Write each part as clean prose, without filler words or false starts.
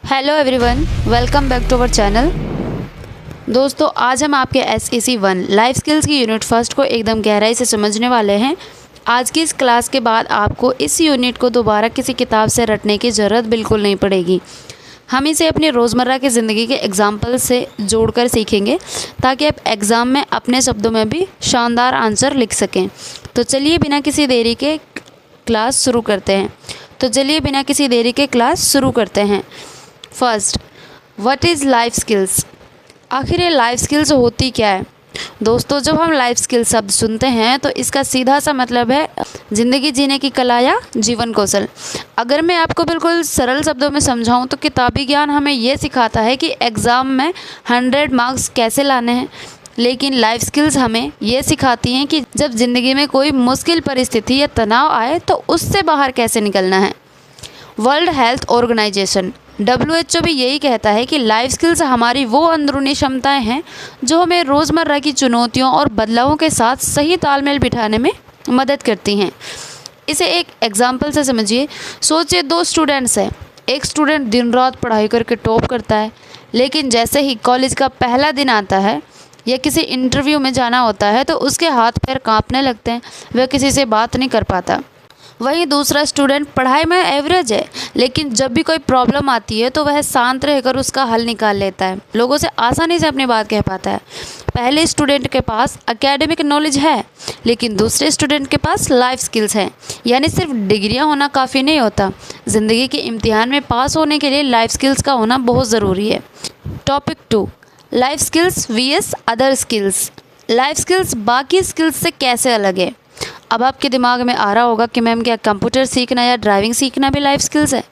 Hello everyone, welcome back to our channel. दोस्तों, आज हम आपके SEC 1 लाइफ स्किल्स की यूनिट फर्स्ट को एकदम गहराई से समझने वाले हैं। आज की इस क्लास के बाद आपको इस यूनिट को दोबारा किसी किताब से रटने की ज़रूरत बिल्कुल नहीं पड़ेगी। हम इसे अपनी रोज़मर्रा की ज़िंदगी के एग्जाम्पल से जोड़कर सीखेंगे ताकि आप एग्ज़ाम में अपने शब्दों में भी शानदार आंसर लिख सकें। तो चलिए बिना किसी देरी के क्लास शुरू करते हैं। First, what is life skills? आखिर ये लाइफ स्किल्स होती क्या है? दोस्तों, जब हम लाइफ स्किल शब्द सुनते हैं तो इसका सीधा सा मतलब है ज़िंदगी जीने की कला या जीवन कौशल। अगर मैं आपको बिल्कुल सरल शब्दों में समझाऊं तो किताबी ज्ञान हमें ये सिखाता है कि एग्ज़ाम में 100 मार्क्स कैसे लाने हैं, लेकिन लाइफ स्किल्स हमें ये सिखाती हैं कि जब ज़िंदगी में कोई मुश्किल परिस्थिति या तनाव आए तो उससे बाहर कैसे निकलना है। वर्ल्ड हेल्थ ऑर्गेनाइजेशन WHO भी यही कहता है कि लाइफ स्किल्स हमारी वो अंदरूनी क्षमताएं हैं जो हमें रोज़मर्रा की चुनौतियों और बदलावों के साथ सही तालमेल बिठाने में मदद करती हैं। इसे एक एग्जाम्पल से समझिए। सोचिए, 2 स्टूडेंट्स हैं। एक स्टूडेंट दिन रात पढ़ाई करके टॉप करता है, लेकिन जैसे ही कॉलेज का पहला दिन आता है या किसी इंटरव्यू में जाना होता है तो उसके हाथ पैर कांपने लगते हैं, वह किसी से बात नहीं कर पाता। वहीं दूसरा स्टूडेंट पढ़ाई में एवरेज है, लेकिन जब भी कोई प्रॉब्लम आती है तो वह शांत रहकर उसका हल निकाल लेता है, लोगों से आसानी से अपनी बात कह पाता है। पहले स्टूडेंट के पास एकेडमिक नॉलेज है, लेकिन दूसरे स्टूडेंट के पास लाइफ स्किल्स हैं। यानी सिर्फ डिग्रियां होना काफ़ी नहीं होता, ज़िंदगी के इम्तिहान में पास होने के लिए लाइफ स्किल्स का होना बहुत ज़रूरी है। Topic 2, life skills vs other skills. Life skills बाकी स्किल्स से कैसे अलग है? अब आपके दिमाग में आ रहा होगा कि मैम, क्या कंप्यूटर सीखना या ड्राइविंग सीखना भी लाइफ स्किल्स है?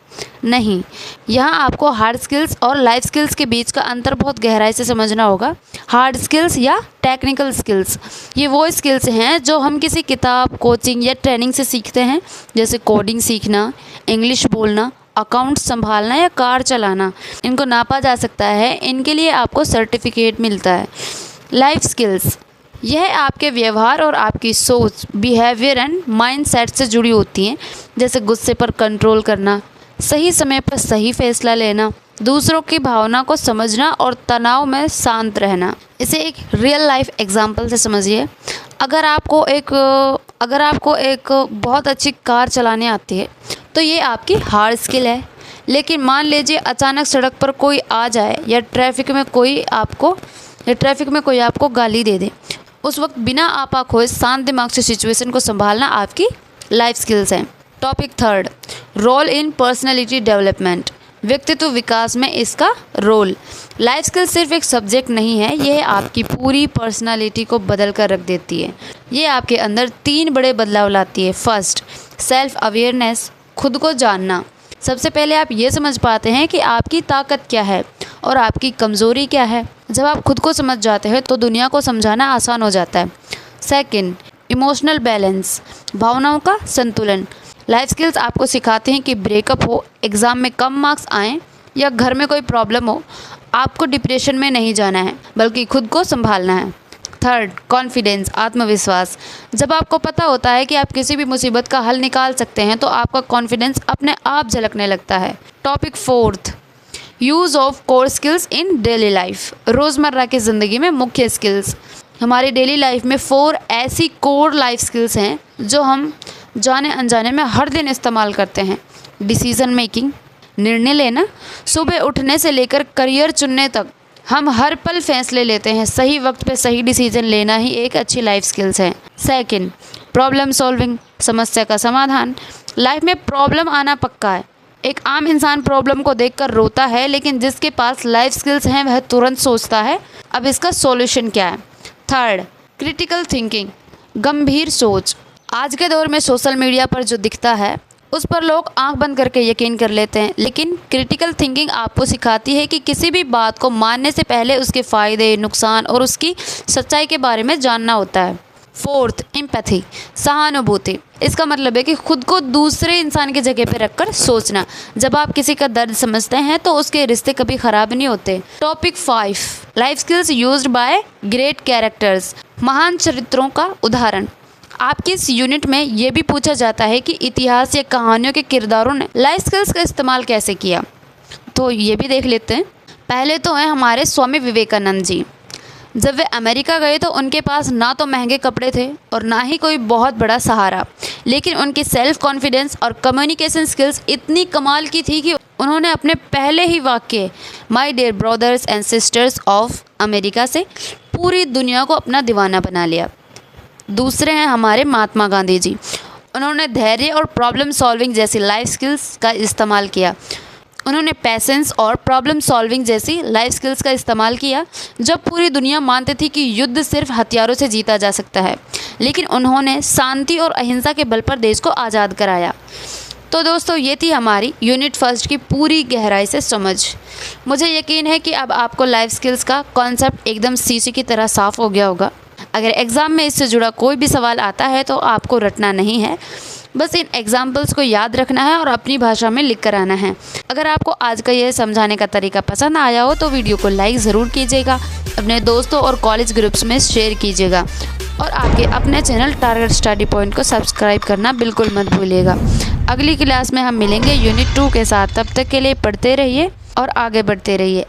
नहीं, यहाँ आपको हार्ड स्किल्स और लाइफ स्किल्स के बीच का अंतर बहुत गहराई से समझना होगा। हार्ड स्किल्स या टेक्निकल स्किल्स, ये वो स्किल्स हैं जो हम किसी किताब, कोचिंग या ट्रेनिंग से सीखते हैं, जैसे कोडिंग सीखना, इंग्लिश बोलना, अकाउंट संभालना या कार चलाना। इनको नापा जा सकता है, इनके लिए आपको सर्टिफिकेट मिलता है। लाइफ स्किल्स, यह आपके व्यवहार और आपकी सोच, बिहेवियर एंड माइंडसेट से जुड़ी होती हैं, जैसे गुस्से पर कंट्रोल करना, सही समय पर सही फैसला लेना, दूसरों की भावना को समझना और तनाव में शांत रहना। इसे एक रियल लाइफ एग्जांपल से समझिए। अगर आपको एक बहुत अच्छी कार चलाने आती है तो ये आपकी हार्ड स्किल है। लेकिन मान लीजिए अचानक सड़क पर कोई आ जाए या ट्रैफिक में कोई आपको गाली दे दे, उस वक्त बिना आपा खोए शांत दिमाग से सिचुएशन को संभालना आपकी लाइफ स्किल्स हैं। Topic 3, role in personality development. व्यक्तित्व विकास में इसका रोल। लाइफ स्किल सिर्फ एक सब्जेक्ट नहीं है, यह आपकी पूरी पर्सनालिटी को बदल कर रख देती है। ये आपके अंदर 3 बड़े बदलाव लाती है। फर्स्ट, सेल्फ अवेयरनेस, खुद को जानना। सबसे पहले आप ये समझ पाते हैं कि आपकी ताकत क्या है और आपकी कमज़ोरी क्या है। जब आप खुद को समझ जाते हैं तो दुनिया को समझाना आसान हो जाता है। सेकंड, इमोशनल बैलेंस, भावनाओं का संतुलन। लाइफ स्किल्स आपको सिखाते हैं कि ब्रेकअप हो, एग्ज़ाम में कम मार्क्स आएँ या घर में कोई प्रॉब्लम हो, आपको डिप्रेशन में नहीं जाना है, बल्कि खुद को संभालना है। थर्ड, कॉन्फिडेंस, आत्मविश्वास। जब आपको पता होता है कि आप किसी भी मुसीबत का हल निकाल सकते हैं तो आपका कॉन्फिडेंस अपने आप झलकने लगता है। Topic 4, use of core skills in daily life. रोज़मर्रा की ज़िंदगी में मुख्य स्किल्स। हमारी डेली लाइफ में 4 ऐसी कोर लाइफ स्किल्स हैं जो हम जाने अनजाने में हर दिन इस्तेमाल करते हैं। डिसीज़न मेकिंग, निर्णय लेना। सुबह उठने से लेकर करियर चुनने तक हम हर पल फैसले लेते हैं। सही वक्त पे सही डिसीजन लेना ही एक अच्छी लाइफ स्किल्स है। सेकंड, प्रॉब्लम सॉल्विंग, समस्या का समाधान। लाइफ में प्रॉब्लम आना पक्का है। एक आम इंसान प्रॉब्लम को देखकर रोता है, लेकिन जिसके पास लाइफ स्किल्स हैं वह तुरंत सोचता है अब इसका सॉल्यूशन क्या है। थर्ड, क्रिटिकल थिंकिंग, गंभीर सोच। आज के दौर में सोशल मीडिया पर जो दिखता है उस पर लोग आंख बंद करके यकीन कर लेते हैं, लेकिन क्रिटिकल थिंकिंग आपको सिखाती है कि किसी भी बात को मानने से पहले उसके फ़ायदे, नुकसान और उसकी सच्चाई के बारे में जानना होता है। फोर्थ, एम्पैथी, सहानुभूति। इसका मतलब है कि खुद को दूसरे इंसान की जगह पर रखकर सोचना। जब आप किसी का दर्द समझते हैं तो उसके रिश्ते कभी ख़राब नहीं होते। Topic 5, life skills used by great characters, महान चरित्रों का उदाहरण। आपकी इस यूनिट में ये भी पूछा जाता है कि इतिहास या कहानियों के किरदारों ने लाइफ स्किल्स का इस्तेमाल कैसे किया। तो तो ये भी देख लेते हैं। पहले तो हैं हमारे स्वामी विवेकानंद जी। जब वे अमेरिका गए तो उनके पास ना तो महंगे कपड़े थे और ना ही कोई बहुत बड़ा सहारा, लेकिन उनकी सेल्फ कॉन्फिडेंस और कम्युनिकेशन स्किल्स इतनी कमाल की थी कि उन्होंने अपने पहले ही वाक्य my dear brothers and sisters of America से पूरी दुनिया को अपना दीवाना बना लिया। दूसरे हैं हमारे महात्मा गांधी जी। उन्होंने धैर्य और प्रॉब्लम सॉल्विंग जैसी लाइफ स्किल्स का इस्तेमाल किया। उन्होंने पैसेंस और प्रॉब्लम सॉल्विंग जैसी लाइफ स्किल्स का इस्तेमाल किया जब पूरी दुनिया मानती थी कि युद्ध सिर्फ हथियारों से जीता जा सकता है, लेकिन उन्होंने शांति और अहिंसा के बल पर देश को आज़ाद कराया। तो दोस्तों ये थी हमारी यूनिट फर्स्ट की पूरी गहराई से समझ। मुझे यकीन है कि अब आपको लाइफ स्किल्स का कॉन्सेप्ट एकदम शीशे की तरह साफ़ हो गया होगा। अगर एग्ज़ाम में इससे जुड़ा कोई भी सवाल आता है तो आपको रटना नहीं है, बस इन एग्जाम्पल्स को याद रखना है और अपनी भाषा में लिख कर आना है। अगर आपको आज का यह समझाने का तरीका पसंद आया हो तो वीडियो को लाइक ज़रूर कीजिएगा, अपने दोस्तों और कॉलेज ग्रुप्स में शेयर कीजिएगा और आगे अपने चैनल टारगेट स्टडी पॉइंट को सब्सक्राइब करना बिल्कुल मत भूलिएगा। अगली क्लास में हम मिलेंगे यूनिट 2 के साथ। तब तक के लिए पढ़ते रहिए और आगे बढ़ते रहिए।